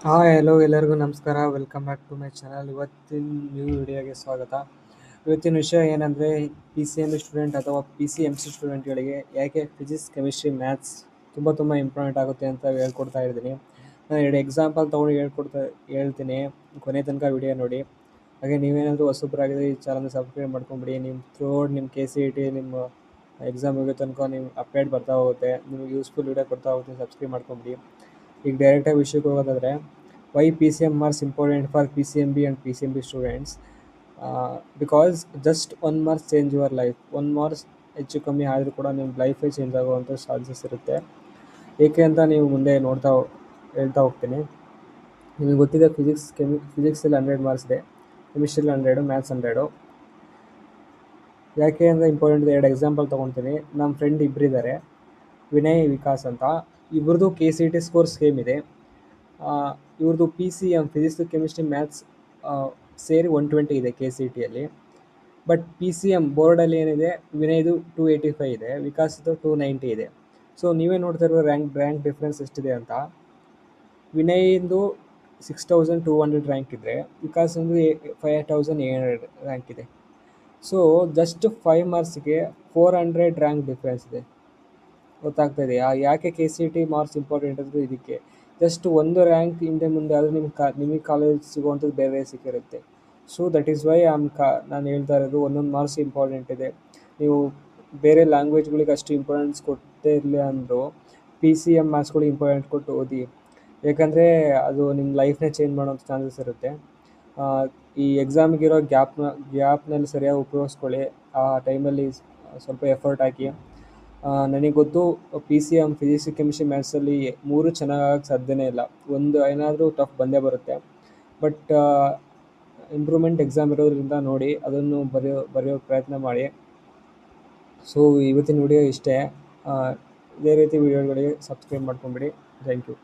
Hi hello ಎಲ್ಲರಿಗೂ ನಮಸ್ಕಾರ. Welcome back to my channel. ಇವತ್ತಿನ ನ್ಯೂ ವಿಡಿಯೋಗೆ ಸ್ವಾಗತ. ಇವತ್ತಿನ ವಿಷಯ ಏನಂದರೆ, P C M B student ಅಥವಾ ಪಿ ಸಿ ಎಮ್ ಸಿ ಸ್ಟೂಡೆಂಟ್ಗಳಿಗೆ ಯಾಕೆ ಫಿಸಿಕ್ಸ್, ಕೆಮಿಸ್ಟ್ರಿ, ಮ್ಯಾಥ್ಸ್ ತುಂಬ ಇಂಪಾರ್ಟೆಂಟ್ ಆಗುತ್ತೆ ಅಂತ ಹೇಳ್ಕೊಡ್ತಾ ಇದ್ದೀನಿ. ನಾನು ಎರಡು ಎಕ್ಸಾಂಪಲ್ ತೊಗೊಂಡು ಹೇಳ್ತೀನಿ. ಕೊನೆ ತನಕ ವಿಡಿಯೋ ನೋಡಿ. ಹಾಗೆ ನೀವೇನಾದರೂ ಹೊಸಬ್ರಾಗಿದ್ರೆ ಈ ಚಾನಲ್ನ ಸಬ್ಸ್ಕ್ರೈಬ್ ಮಾಡ್ಕೊಂಬಿಡಿ. ನಿಮ್ಮ ಕೆ ಸಿ ಇ ಟಿ ನಿಮ್ಮ ಎಕ್ಸಾಮ್ ಮುಗಿಯೋ ತನಕ ನಿಮ್ಮ ಅಪ್ಡೇಟ್ ಬರ್ತಾ ಹೋಗುತ್ತೆ. ನಿಮಗೆ ಯೂಸ್ಫುಲ್ ವಿಡಿಯೋ ಕೊಡ್ತಾ ಹೋಗ್ತೀನಿ, ಸಬ್ಸ್ಕ್ರೈಬ್ ಮಾಡ್ಕೊಂಬಿಡಿ. ಈಗ ಡೈರೆಕ್ಟಾಗಿ ವಿಷಯಕ್ಕೆ ಹೋಗೋದಾದರೆ, why P C M marks important for P C M B and P C M B students. Because just 1 marks change your life. 1 marks ಹೆಚ್ಚು ಕಮ್ಮಿ ಆದರೂ ಕೂಡ ನಿಮ್ಮ ಲೈಫೇ ಚೇಂಜ್ ಆಗುವಂಥ ಚಾನ್ಸಸ್ ಇರುತ್ತೆ. ಏಕೆ ಅಂತ ನೀವು ಮುಂದೆ ಹೇಳ್ತಾ ಹೋಗ್ತೀನಿ. ನಿಮಗೆ ಗೊತ್ತಿದೆ, ಫಿಸಿಕ್ಸಲ್ಲಿ 100 ಮಾರ್ಕ್ಸ್ ಇದೆ, ಕೆಮಿಸ್ಟ್ರಿಲಿ 100, ಮ್ಯಾಥ್ಸ್ 100. ಯಾಕೆ ಅಂದರೆ ಇಂಪಾರ್ಟೆಂಟ್ ಇದೆ. ಎರಡು ಎಕ್ಸಾಂಪಲ್ ತೊಗೊತೀನಿ. ನಮ್ಮ ಫ್ರೆಂಡ್ ಇಬ್ಬರಿದ್ದಾರೆ, ವಿನಯ್, ವಿಕಾಸ್ ಅಂತ. ಇಬ್ಬರದು K C T score same ಇದೆ. ಇವ್ರದ್ದು P C M physics, chemistry, maths ಸೇರಿ 120 ಇದೆ ಕೆ ಸಿ ಟಿಯಲ್ಲಿ. ಬಟ್ ಪಿ ಸಿ ಎಮ್ ಬೋರ್ಡಲ್ಲಿ ಏನಿದೆ, ವಿನಯ್ದು 285 ಇದೆ, ವಿಕಾಸ್ದು 290 ಇದೆ. ಸೊ ನೀವೇ ನೋಡ್ತಾ ಇರೋ ರ್ಯಾಂಕ್ ಡಿಫ್ರೆನ್ಸ್ ಎಷ್ಟಿದೆ ಅಂತ. ವಿನಯ್ದು 6200 ರ್ಯಾಂಕ್ ಇದ್ದರೆ, ವಿಕಾಸಂದು 5800 ರ್ಯಾಂಕ್ ಇದೆ. ಸೊ ಜಸ್ಟ್ 5 ಮಾರ್ಕ್ಸ್ಗೆ 400 ರ್ಯಾಂಕ್ ಡಿಫ್ರೆನ್ಸ್ ಇದೆ. ಗೊತ್ತಾಗ್ತಾ ಇದೆಯಾ ಯಾಕೆ K C T marks important ಅಂದರೆ? ಇದಕ್ಕೆ ಜಸ್ಟ್ ಒಂದು ರ್ಯಾಂಕ್ ಹಿಂದೆ ಮುಂದೆ ಆದರೆ ನಿಮಗೆ ಕಾಲೇಜ್ ಸಿಗುವಂಥದ್ದು ಬೇರೆ ಸಿಕ್ಕಿರುತ್ತೆ. ಸೊ ದಟ್ ಈಸ್ ವೈ ನಾನು ಹೇಳ್ತಾ ಇರೋದು, ಒಂದೊಂದು ಮಾರ್ಕ್ಸ್ ಇಂಪಾರ್ಟೆಂಟ್ ಇದೆ. ನೀವು ಬೇರೆ ಲ್ಯಾಂಗ್ವೇಜ್ಗಳಿಗೆ ಅಷ್ಟು ಇಂಪಾರ್ಟೆನ್ಸ್ ಕೊಟ್ಟೇ ಇರಲಿ ಅಂದರೂ ಪಿ ಸಿ ಎಮ್ ಮಾರ್ಕ್ಸ್ಗಳಿಗೆ ಇಂಪಾರ್ಟೆಂಟ್ ಕೊಟ್ಟು ಓದಿ. ಯಾಕಂದರೆ ಅದು ನಿಮ್ಮ ಲೈಫ್ನೇ ಚೇಂಜ್ ಮಾಡೋಂಥ ಚಾನ್ಸಸ್ ಇರುತ್ತೆ. ಈ ಎಕ್ಸಾಮಿಗಿರೋ ಗ್ಯಾಪ್ನಲ್ಲಿ ಸರಿಯಾಗಿ ಉಪಯೋಗಿಸ್ಕೊಳ್ಳಿ. ಆ ಟೈಮಲ್ಲಿ ಸ್ವಲ್ಪ ಎಫರ್ಟ್ ಹಾಕಿ. ನನಗೆ ಗೊತ್ತು, P C M physics, chemistry, ಮ್ಯಾಥ್ಸಲ್ಲಿ 3 ಚೆನ್ನಾಗಾಗಕ್ಕೆ ಸಾಧ್ಯನೇ ಇಲ್ಲ. ಒಂದು ಏನಾದರೂ ಟಫ್ ಬಂದೇ ಬರುತ್ತೆ. ಬಟ್ ಇಂಪ್ರೂವ್ಮೆಂಟ್ ಎಕ್ಸಾಮ್ ಇರೋದ್ರಿಂದ ನೋಡಿ, ಅದನ್ನು ಬರೆಯೋ ಪ್ರಯತ್ನ ಮಾಡಿ. ಸೊ ಇವತ್ತಿನ ವಿಡಿಯೋ ಇಷ್ಟೇ. ಇದೇ ರೀತಿ ವಿಡಿಯೋಗಳಿಗೆ ಸಬ್ಸ್ಕ್ರೈಬ್ ಮಾಡ್ಕೊಂಬಿಡಿ. Thank you.